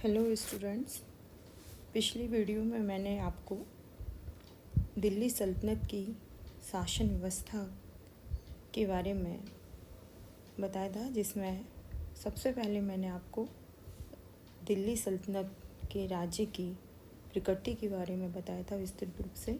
Hello students. पिछली video में मैंने आपको दिल्ली सल्तनत की शासन व्यवस्था के बारे में बताया था, जिसमें सबसे पहले मैंने आपको दिल्ली सल्तनत के राज्य की प्रकृति के बारे में बताया था विस्तृत रूप से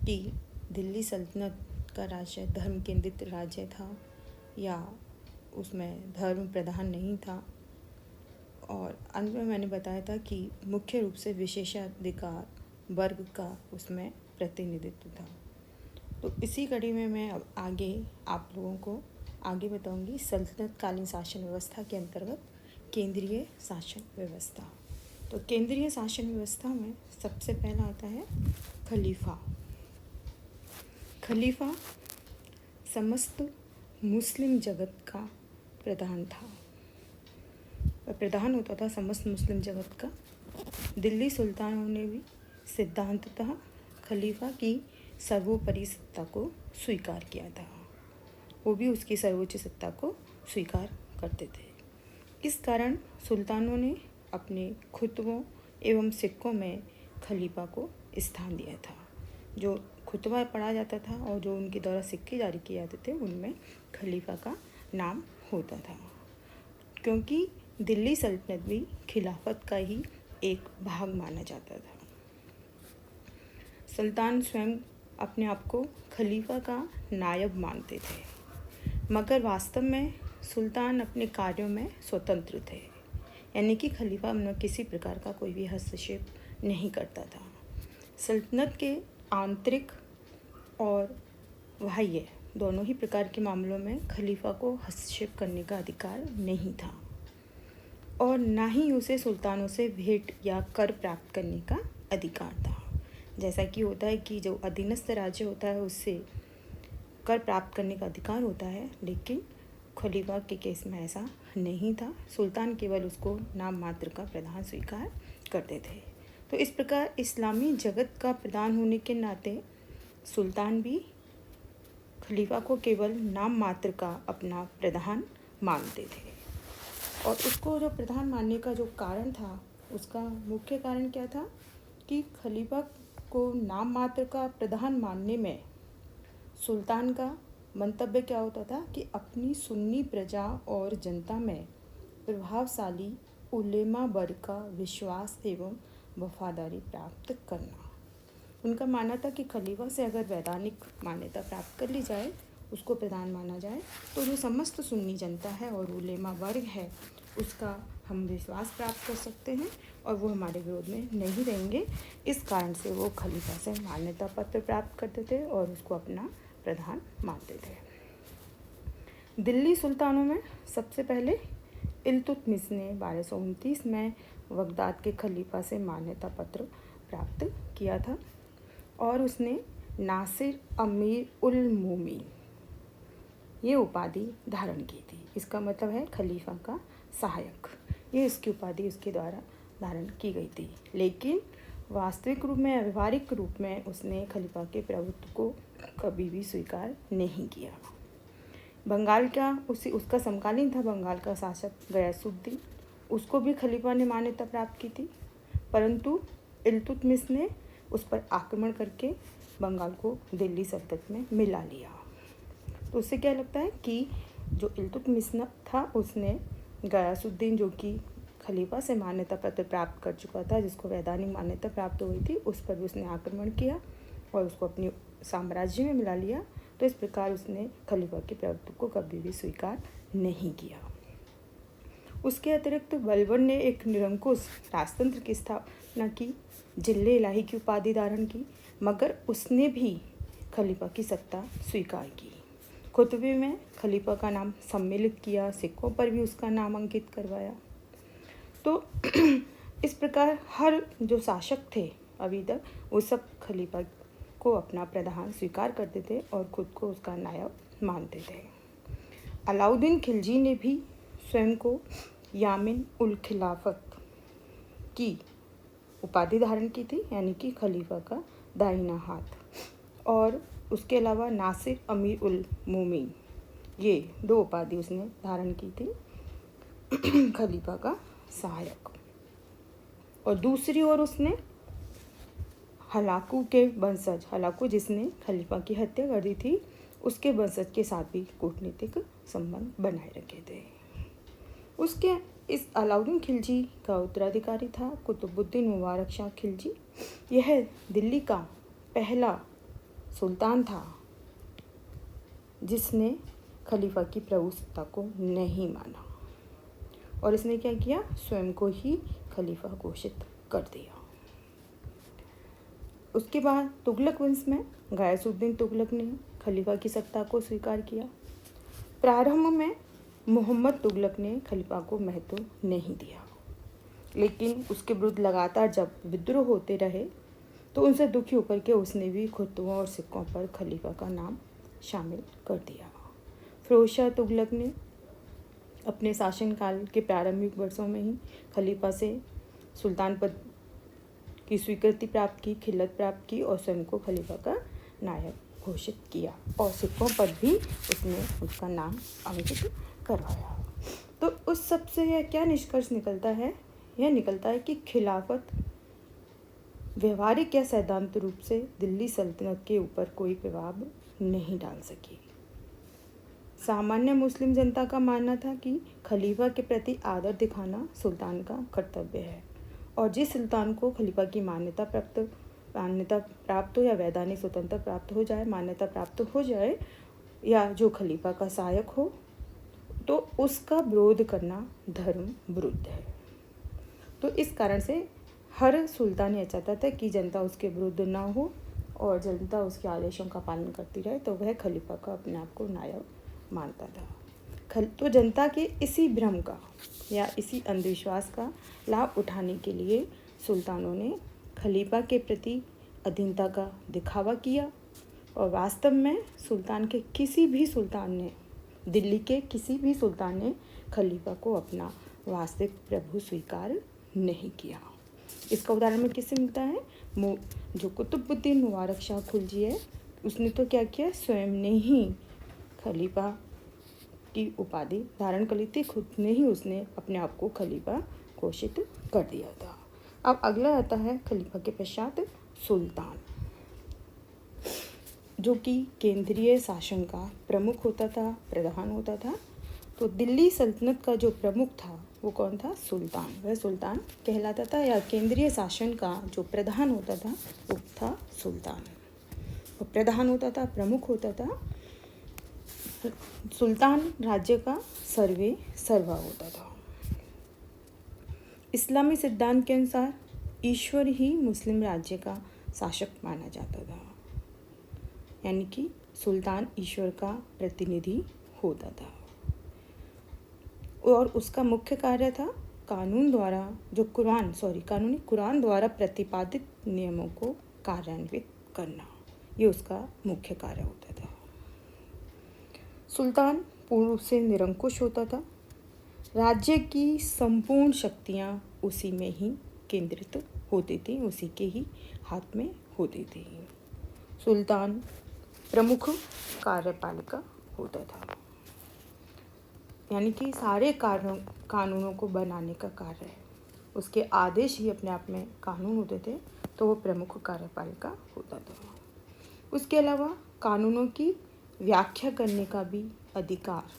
कि दिल्ली सल्तनत का राज्य धर्म केंद्रित राज्य था या उसमें धर्म प्रधान नहीं था। और अंत में मैंने बताया था कि मुख्य रूप से विशेषाधिकार वर्ग का उसमें प्रतिनिधित्व था। तो इसी कड़ी में मैं अब आगे आप लोगों को आगे बताऊंगी सल्तनत कालीन शासन व्यवस्था के अंतर्गत केंद्रीय शासन व्यवस्था। तो केंद्रीय शासन व्यवस्था में सबसे पहला आता है खलीफा। खलीफा समस्त मुस्लिम जगत का प्रधान था, प्रधान होता था समस्त मुस्लिम जगत का। दिल्ली सुल्तानों ने भी सिद्धांततः खलीफा की सर्वोपरि सत्ता को स्वीकार किया था, वो भी उसकी सर्वोच्च सत्ता को स्वीकार करते थे। इस कारण सुल्तानों ने अपने खुतबों एवं सिक्कों में खलीफा को स्थान दिया था। जो खुतबा पढ़ा जाता था और जो उनके द्वारा सिक्के जारी किए जाते थे उनमें खलीफा का नाम होता था, क्योंकि दिल्ली सल्तनत भी खिलाफत का ही एक भाग माना जाता था। सुल्तान स्वयं अपने आप को खलीफा का नायब मानते थे, मगर वास्तव में सुल्तान अपने कार्यों में स्वतंत्र थे, यानी कि खलीफा में किसी प्रकार का कोई भी हस्तक्षेप नहीं करता था। सल्तनत के आंतरिक और बाह्य दोनों ही प्रकार के मामलों में खलीफा को हस्तक्षेप करने का अधिकार नहीं था और ना ही उसे सुल्तानों से भेंट या कर प्राप्त करने का अधिकार था। जैसा कि होता है कि जो अधीनस्थ राज्य होता है उससे कर प्राप्त करने का अधिकार होता है, लेकिन खलीफा के केस में ऐसा नहीं था। सुल्तान केवल उसको नाम मात्र का प्रधान स्वीकार करते थे। तो इस प्रकार इस्लामी जगत का प्रधान होने के नाते सुल्तान भी खलीफा को केवल नाम मात्र का अपना प्रधान मानते थे। और उसको जो प्रधान मानने का जो कारण था, उसका मुख्य कारण क्या था कि खलीफा को नाम मात्र का प्रधान मानने में सुल्तान का मंतव्य क्या होता था कि अपनी सुन्नी प्रजा और जनता में प्रभावशाली उलेमा वर्ग का विश्वास एवं वफादारी प्राप्त करना। उनका मानना था कि खलीफा से अगर वैधानिक मान्यता प्राप्त कर ली जाए, उसको प्रधान माना जाए, तो जो समस्त सुन्नी जनता है और उलेमा वर्ग है उसका हम विश्वास प्राप्त कर सकते हैं और वो हमारे विरोध में नहीं रहेंगे। इस कारण से वो खलीफा से मान्यता पत्र प्राप्त करते थे और उसको अपना प्रधान मानते थे। दिल्ली सुल्तानों में सबसे पहले इल्तुतमिश ने 1229 में बगदाद के खलीफा से मान्यता पत्र प्राप्त किया था और उसने नासिर अमीर उल मोमिन ये उपाधि धारण की थी। इसका मतलब है खलीफा का सहायक, ये इसकी उपाधि उसके द्वारा धारण की गई थी। लेकिन वास्तविक रूप में व्यवहारिक रूप में उसने खलीफा के प्रभुत्व को कभी भी स्वीकार नहीं किया। बंगाल का उसका समकालीन था बंगाल का शासक गयासुद्दीन, उसको भी खलीफा ने मान्यता प्राप्त की थी, परंतु इल्तुतमिश ने उस पर आक्रमण करके बंगाल को दिल्ली सल्तनत में मिला लिया। तो उससे क्या लगता है कि जो इल्तुतमिश था उसने गयासुद्दीन, जो कि खलीफा से मान्यता पत्र प्राप्त कर चुका था, जिसको वैधानिक मान्यता प्राप्त हुई थी, उस पर भी उसने आक्रमण किया और उसको अपने साम्राज्य में मिला लिया। तो इस प्रकार उसने खलीफा के प्रभुत्व को कभी भी स्वीकार नहीं किया। उसके अतिरिक्त बलबन ने एक निरंकुश राजतंत्र की स्थापना की, जिले इलाही की उपाधि धारण की, मगर उसने भी खलीफा की सत्ता स्वीकार की। खुतबे में खलीफा का नाम सम्मिलित किया, सिक्कों पर भी उसका नाम अंकित करवाया। तो इस प्रकार हर जो शासक थे अभी तक, वो सब खलीफा को अपना प्रधान स्वीकार करते थे और खुद को उसका नायब मानते थे। अलाउद्दीन खिलजी ने भी स्वयं को यामिन उल खिलाफत की उपाधि धारण की थी, यानी कि खलीफा का दाहिना हाथ, और उसके अलावा नासिर अमीर उल मोमिन, ये 2 उपाधि उसने धारण की थी खलीफा का सहायक। और दूसरी ओर उसने हलाकू के वंशज, हलाकू जिसने खलीफा की हत्या कर दी थी, उसके वंशज के साथ भी कूटनीतिक संबंध बनाए रखे थे। उसके इस अलाउद्दीन खिलजी का उत्तराधिकारी था कुतुबुद्दीन मुबारक शाह खिलजी। यह दिल्ली का पहला सुल्तान था जिसने खलीफा की प्रभुसत्ता को नहीं माना और इसने क्या किया, स्वयं को ही खलीफा घोषित कर दिया। उसके बाद तुगलक वंश में गयासुद्दीन तुगलक ने खलीफा की सत्ता को स्वीकार किया। प्रारंभ में मोहम्मद तुगलक ने खलीफा को महत्व नहीं दिया, लेकिन उसके विरुद्ध लगातार जब विद्रोह होते रहे तो उनसे दुखी होकर के उसने भी खुतबों और सिक्कों पर खलीफा का नाम शामिल कर दिया। फिरोज शाह तुगलक ने अपने शासनकाल के प्रारंभिक वर्षों में ही खलीफा से सुल्तान पद की स्वीकृति प्राप्त की, खिलत प्राप्त की और स्वयं को खलीफा का नायक घोषित किया और सिक्कों पर भी उसने उसका नाम अंकित करवाया। तो उस सब से यह क्या निष्कर्ष निकलता है? यह निकलता है कि खिलाफत व्यवहारिक या सैद्धांतिक रूप से दिल्ली सल्तनत के ऊपर कोई प्रभाव नहीं डाल सकी। सामान्य मुस्लिम जनता का मानना था कि खलीफा के प्रति आदर दिखाना सुल्तान का कर्तव्य है और जिस सुल्तान को खलीफा की मान्यता प्राप्त हो या वैधानिक स्वतंत्रता प्राप्त हो जाए, मान्यता प्राप्त हो जाए या जो खलीफा का सहायक हो, तो उसका विरोध करना धर्म विरुद्ध है। तो इस कारण से हर सुल्तान यह चाहता था कि जनता उसके विरुद्ध ना हो और जनता उसके आदेशों का पालन करती रहे, तो वह खलीफा का अपने आप को नायब मानता था। तो जनता के इसी भ्रम का या इसी अंधविश्वास का लाभ उठाने के लिए सुल्तानों ने खलीफा के प्रति अधीनता का दिखावा किया और वास्तव में दिल्ली के किसी भी सुल्तान ने खलीफा को अपना वास्तविक प्रभु स्वीकार नहीं किया। इसका उदाहरण में किससे मिलता है? जो कुतुबुद्दीन मुबारक शाह खिलजी है, उसने तो क्या किया, स्वयं ने ही खलीफा की उपाधि धारण कर ली थी, खुद ने ही उसने अपने आप को खलीफा घोषित कर दिया था। अब अगला आता है खलीफा के पश्चात सुल्तान, जो कि केंद्रीय शासन का प्रमुख होता था, प्रधान होता था। तो दिल्ली सल्तनत का जो प्रमुख था वो कौन था? सुल्तान। वह सुल्तान कहलाता था या केंद्रीय शासन का जो प्रधान होता था वो था सुल्तान। वो प्रधान होता था, प्रमुख होता था। सुल्तान राज्य का सर्वे सर्वा होता था। इस्लामी सिद्धांत के अनुसार ईश्वर ही मुस्लिम राज्य का शासक माना जाता था, यानी कि सुल्तान ईश्वर का प्रतिनिधि होता था और उसका मुख्य कार्य था कुरान द्वारा प्रतिपादित नियमों को कार्यान्वित करना। ये उसका मुख्य कार्य होता था। सुल्तान पूर्ण रूप से निरंकुश होता था। राज्य की संपूर्ण शक्तियाँ उसी में ही केंद्रित होती थी, उसी के ही हाथ में होती थी। सुल्तान प्रमुख कार्यपालिका होता था, यानी कि सारे कानूनों को बनाने का कार्य, उसके आदेश ही अपने आप में कानून होते थे, तो वो प्रमुख कार्यपालिका होता था। उसके अलावा कानूनों की व्याख्या करने का भी अधिकार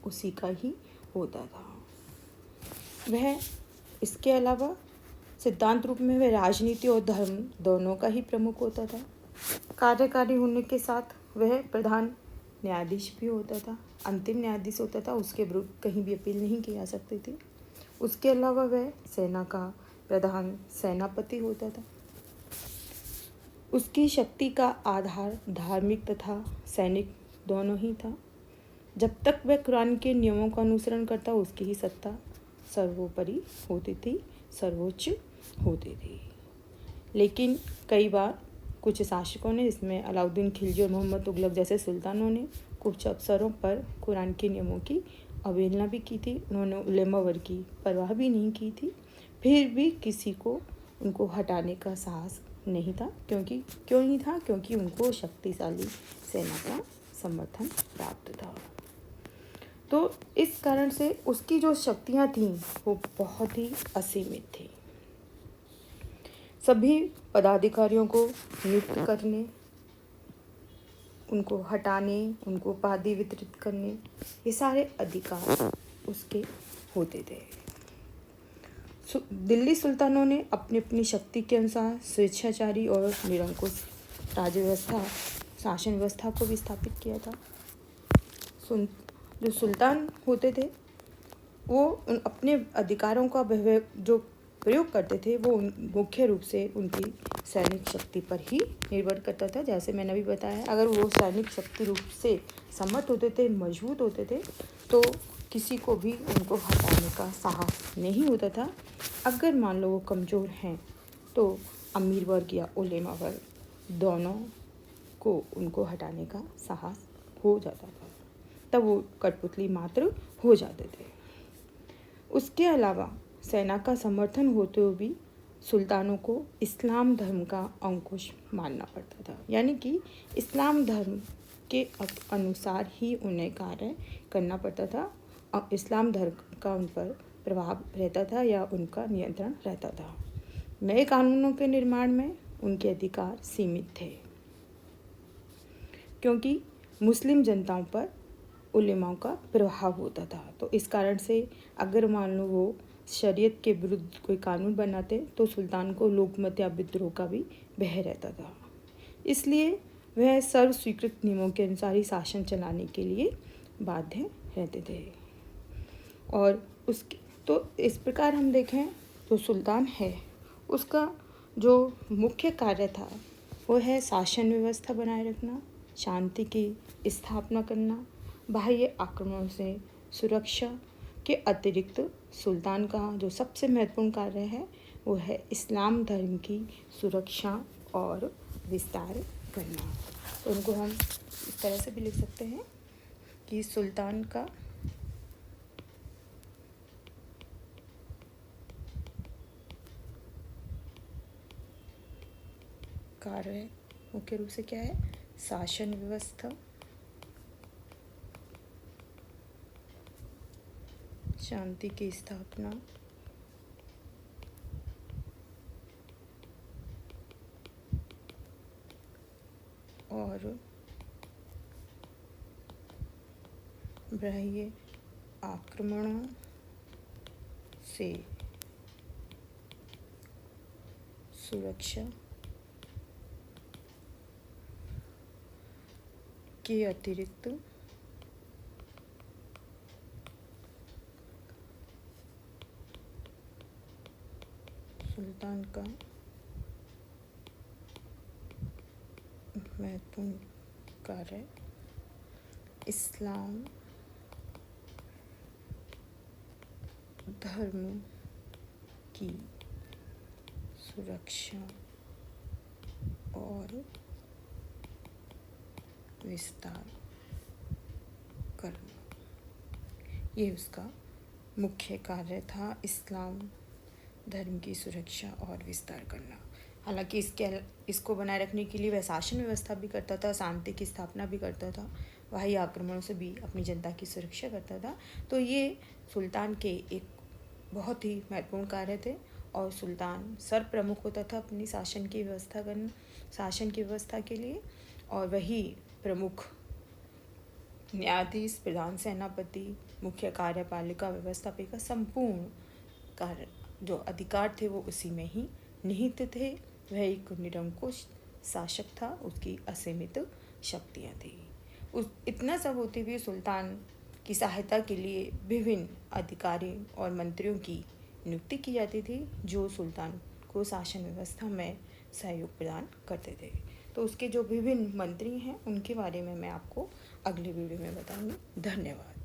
उसी का ही होता था। वह इसके अलावा सिद्धांत रूप में वह राजनीति और धर्म दोनों का ही प्रमुख होता था। कार्यकारी होने के साथ वह प्रधान न्यायाधीश भी होता था, अंतिम न्यायाधीश होता था, उसके विरुद्ध कहीं भी अपील नहीं की जा सकती थी। उसके अलावा वह सेना का प्रधान सेनापति होता था। उसकी शक्ति का आधार धार्मिक तथा सैनिक दोनों ही था। जब तक वह कुरान के नियमों का अनुसरण करता, उसकी ही सत्ता सर्वोपरि होती थी, सर्वोच्च होती थी। लेकिन कई बार कुछ शासकों ने, इसमें अलाउद्दीन खिलजी और मोहम्मद तुगलक जैसे सुल्तानों ने कुछ अवसरों पर कुरान के नियमों की अवहेलना भी की थी। उन्होंने उलेमा वर्ग की परवाह भी नहीं की थी। फिर भी किसी को उनको हटाने का साहस नहीं था। क्यों नहीं था? क्योंकि उनको शक्तिशाली सेना का समर्थन प्राप्त था। तो इस कारण से उसकी जो शक्तियाँ थीं वो बहुत ही असीमित थी। सभी पदाधिकारियों को नियुक्त करने, उनको हटाने, उनको उपाधि वितरित करने, ये सारे अधिकार उसके होते थे। दिल्ली सुल्तानों ने अपनी अपनी शक्ति के अनुसार स्वेच्छाचारी और निरंकुश राज्य व्यवस्था, शासन व्यवस्था को भी स्थापित किया था। जो सुल्तान होते थे वो अपने अधिकारों का जो प्रयोग करते थे वो मुख्य रूप से उनकी सैनिक शक्ति पर ही निर्भर करता था। जैसे मैंने अभी बताया, अगर वो सैनिक शक्ति रूप से समर्थ होते थे, मजबूत होते थे, तो किसी को भी उनको हटाने का साहस नहीं होता था। अगर मान लो वो कमज़ोर हैं तो अमीर वर्ग या उलेमा वर्ग दोनों को उनको हटाने का साहस हो जाता था, तब वो कठपुतली मात्र हो जाते थे। उसके अलावा सेना का समर्थन होते हुए भी सुल्तानों को इस्लाम धर्म का अंकुश मानना पड़ता था, यानी कि इस्लाम धर्म के अनुसार ही उन्हें कार्य करना पड़ता था। इस्लाम धर्म का उन पर प्रभाव रहता था या उनका नियंत्रण रहता था। नए कानूनों के निर्माण में उनके अधिकार सीमित थे, क्योंकि मुस्लिम जनताओं पर उलेमाओं का प्रभाव होता था। तो इस कारण से अगर मान लो वो शरीयत के विरुद्ध कोई कानून बनाते तो सुल्तान को लोकमत या विद्रोह का भी भय रहता था। इसलिए वह सर्व स्वीकृत नियमों के अनुसार ही शासन चलाने के लिए बाध्य रहते थे। और उसके तो इस प्रकार हम देखें तो सुल्तान है, उसका जो मुख्य कार्य था वो है शासन व्यवस्था बनाए रखना, शांति की स्थापना करना, बाह्य आक्रमणों से सुरक्षा के अतिरिक्त सुल्तान का जो सबसे महत्वपूर्ण कार्य है वो है इस्लाम धर्म की सुरक्षा और विस्तार करना। तो उनको हम इस तरह से भी लिख सकते हैं कि सुल्तान का कार्य मुख्य रूप से क्या है? शासन व्यवस्था, शांति की स्थापना और बाह्य आक्रमणों से सुरक्षा के अतिरिक्त सुल्तान का महत्वपूर्ण कार्य इस्लाम धर्म की सुरक्षा और विस्तार करना, ये उसका मुख्य कार्य था, इस्लाम धर्म की सुरक्षा और विस्तार करना। हालांकि इसको बनाए रखने के लिए वह शासन व्यवस्था भी करता था, शांति की स्थापना भी करता था, बाह्य आक्रमणों से भी अपनी जनता की सुरक्षा करता था। तो ये सुल्तान के एक बहुत ही महत्वपूर्ण कार्य थे और सुल्तान सर्वप्रमुख होता था अपनी शासन की व्यवस्था के लिए, और वही प्रमुख न्यायाधीश, प्रधान सेनापति, मुख्य कार्यपालिका व्यवस्थापिका संपूर्ण कार्य जो अधिकार थे वो उसी में ही निहित थे। वह एक निरंकुश शासक था, उसकी असीमित शक्तियाँ थी। इतना सब होते हुए सुल्तान की सहायता के लिए विभिन्न अधिकारी और मंत्रियों की नियुक्ति की जाती थी, जो सुल्तान को शासन व्यवस्था में सहयोग प्रदान करते थे। तो उसके जो विभिन्न मंत्री हैं उनके बारे में मैं आपको अगले वीडियो में बताऊंगी। धन्यवाद।